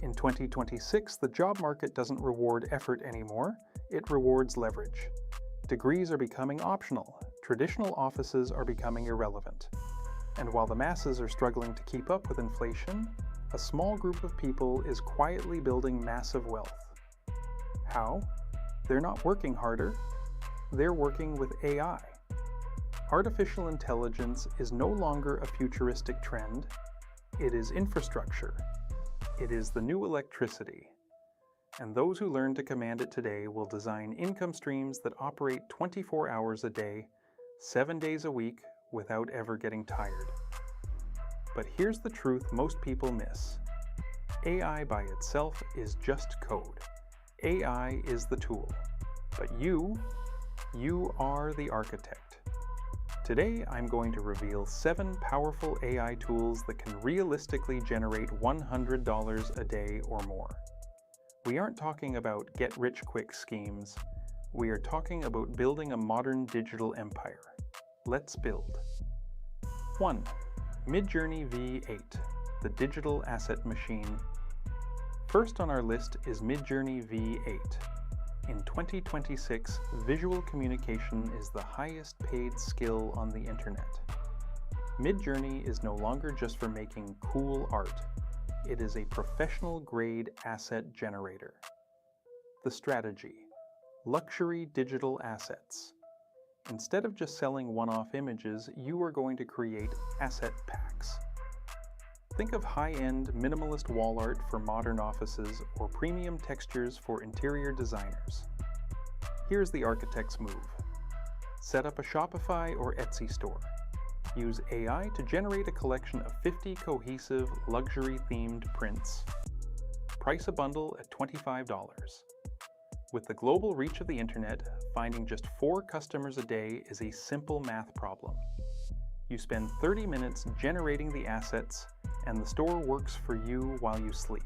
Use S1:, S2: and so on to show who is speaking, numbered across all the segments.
S1: In 2026, the job market doesn't reward effort anymore, it rewards leverage. Degrees are becoming optional, traditional offices are becoming irrelevant. And while the masses are struggling to keep up with inflation, a small group of people is quietly building massive wealth. How? They're not working harder, they're working with AI. Artificial intelligence is no longer a futuristic trend, it is infrastructure. It is the new electricity. And those who learn to command it today will design income streams that operate 24 hours a day, 7 days a week, without ever getting tired. But here's the truth most people miss. AI by itself is just code. AI is the tool. But you are the architect. Today, I'm going to reveal 7 powerful AI tools that can realistically generate $100 a day or more. We aren't talking about get-rich-quick schemes. We are talking about building a modern digital empire. Let's build. 1. Midjourney V8, the digital asset machine. First on our list is Midjourney V8. In 2026, visual communication is the highest paid skill on the internet. Midjourney is no longer just for making cool art. It is a professional-grade asset generator. The strategy: luxury digital assets. Instead of just selling one-off images, you are going to create asset packs. Think of high-end, minimalist wall art for modern offices or premium textures for interior designers. Here's the architect's move. Set up a Shopify or Etsy store. Use AI to generate a collection of 50 cohesive, luxury-themed prints. Price a bundle at $25. With the global reach of the internet, finding just 4 customers a day is a simple math problem. You spend 30 minutes generating the assets, and the store works for you while you sleep.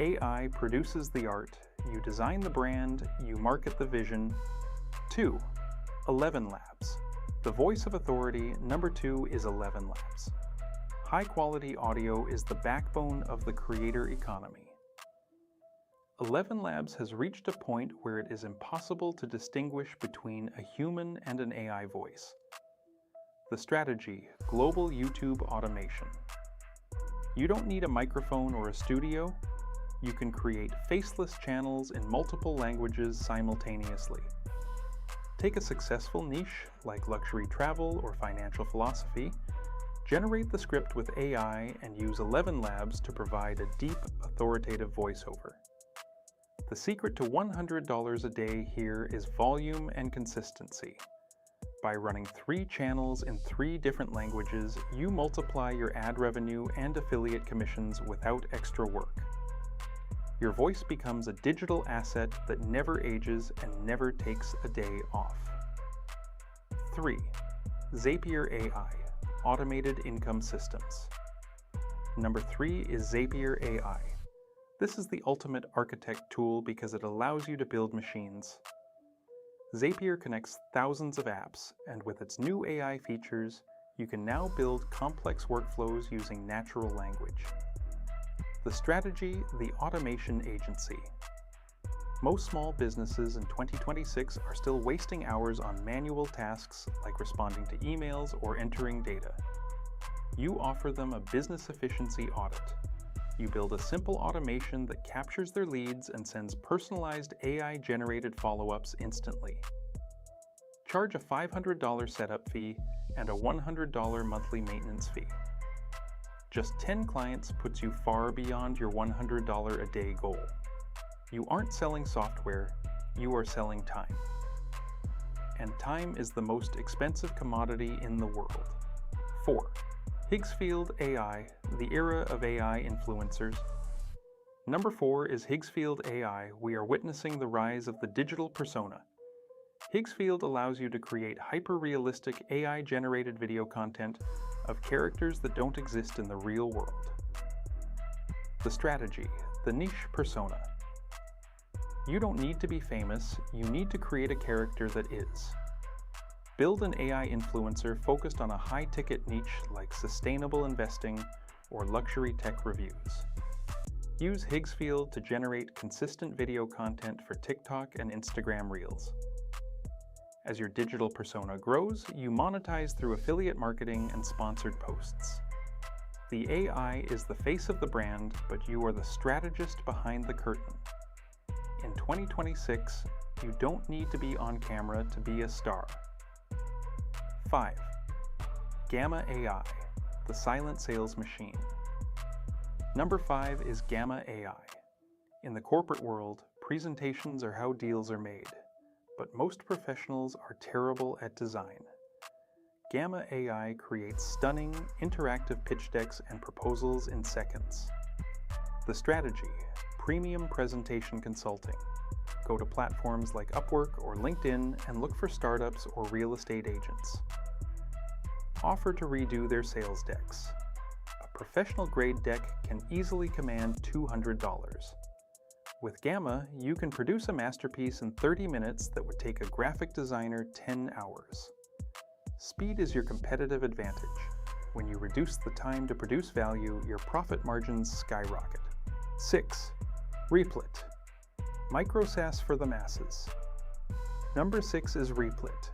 S1: AI produces the art, you design the brand, you market the vision. 2. 11 Labs. The voice of authority, number 2 is 11 Labs. High-quality audio is the backbone of the creator economy. 11 Labs has reached a point where it is impossible to distinguish between a human and an AI voice. The strategy: global YouTube automation. You don't need a microphone or a studio. You can create faceless channels in multiple languages simultaneously. Take a successful niche like luxury travel or financial philosophy, generate the script with AI, and use 11 Labs to provide a deep, authoritative voiceover. The secret to $100 a day here is volume and consistency. By running 3 channels in 3 different languages, you multiply your ad revenue and affiliate commissions without extra work. Your voice becomes a digital asset that never ages and never takes a day off. 3. Zapier AI, Automated Income Systems. Number 3 is Zapier AI. This is the ultimate architect tool because it allows you to build machines. Zapier connects thousands of apps, and with its new AI features, you can now build complex workflows using natural language. The strategy: the automation agency. Most small businesses in 2026 are still wasting hours on manual tasks like responding to emails or entering data. You offer them a business efficiency audit. You build a simple automation that captures their leads and sends personalized AI-generated follow-ups instantly. Charge a $500 setup fee and a $100 monthly maintenance fee. Just 10 clients puts you far beyond your $100 a day goal. You aren't selling software, you are selling time. And time is the most expensive commodity in the world. 4. Higgsfield AI, the era of AI influencers. Number 4 is Higgsfield AI. We are witnessing the rise of the digital persona. Higgsfield allows you to create hyper-realistic AI-generated video content of characters that don't exist in the real world. The strategy: the niche persona. You don't need to be famous, you need to create a character that is. Build an AI influencer focused on a high-ticket niche like sustainable investing or luxury tech reviews. Use Higgsfield to generate consistent video content for TikTok and Instagram Reels. As your digital persona grows, you monetize through affiliate marketing and sponsored posts. The AI is the face of the brand, but you are the strategist behind the curtain. In 2026, you don't need to be on camera to be a star. 5. Gamma AI, the silent sales machine. Number 5 is Gamma AI. In the corporate world, presentations are how deals are made, but most professionals are terrible at design. Gamma AI creates stunning, interactive pitch decks and proposals in seconds. The strategy: premium presentation consulting. Go to platforms like Upwork or LinkedIn and look for startups or real estate agents. Offer to redo their sales decks. A professional-grade deck can easily command $200. With Gamma, you can produce a masterpiece in 30 minutes that would take a graphic designer 10 hours. Speed is your competitive advantage. When you reduce the time to produce value, your profit margins skyrocket. 6. Replit. Micro SaaS for the masses. Number 6 is Replit.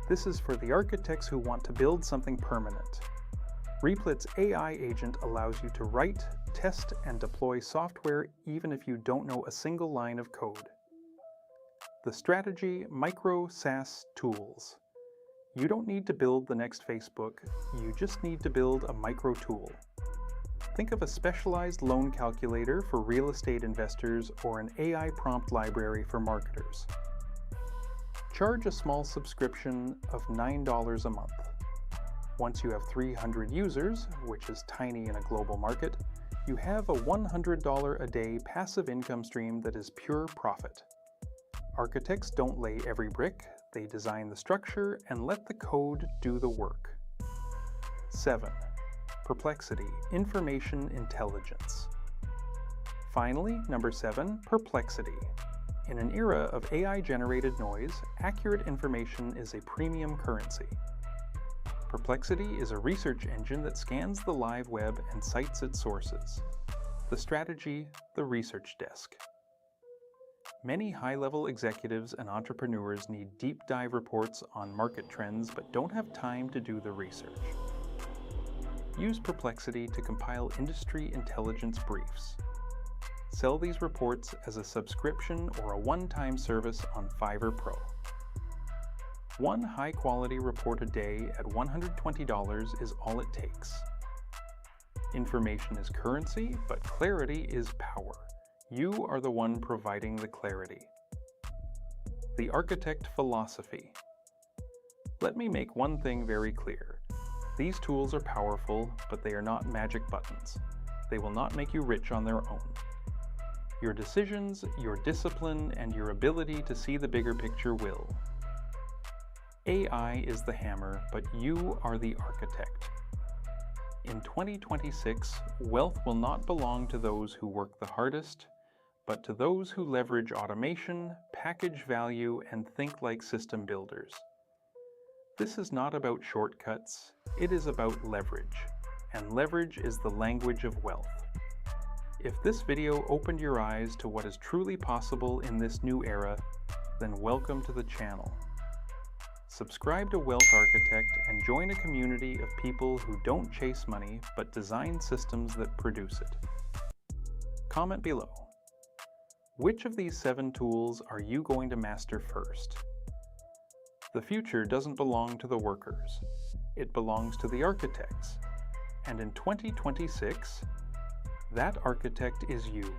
S1: This is for the architects who want to build something permanent. Replit's AI agent allows you to write, test, and deploy software even if you don't know a single line of code. The strategy: micro SaaS tools. You don't need to build the next Facebook, you just need to build a micro tool. Think of a specialized loan calculator for real estate investors or an AI prompt library for marketers. Charge a small subscription of $9 a month. Once you have 300 users, which is tiny in a global market, you have a $100 a day passive income stream that is pure profit. Architects don't lay every brick, they design the structure and let the code do the work. 7. Perplexity, information intelligence. Finally, number 7, perplexity. In an era of AI-generated noise, accurate information is a premium currency. Perplexity is a research engine that scans the live web and cites its sources. The strategy: the research desk. Many high-level executives and entrepreneurs need deep dive reports on market trends but don't have time to do the research. Use Perplexity to compile industry intelligence briefs. Sell these reports as a subscription or a one-time service on Fiverr Pro. One high-quality report a day at $120 is all it takes. Information is currency, but clarity is power. You are the one providing the clarity. The architect philosophy. Let me make one thing very clear. These tools are powerful, but they are not magic buttons. They will not make you rich on their own. Your decisions, your discipline, and your ability to see the bigger picture will. AI is the hammer, but you are the architect. In 2026, wealth will not belong to those who work the hardest, but to those who leverage automation, package value, and think like system builders. This is not about shortcuts, it is about leverage, and leverage is the language of wealth. If this video opened your eyes to what is truly possible in this new era, then welcome to the channel. Subscribe to Wealth Architect and join a community of people who don't chase money but design systems that produce it. Comment below. Which of these 7 tools are you going to master first? The future doesn't belong to the workers. It belongs to the architects. And in 2026, that architect is you.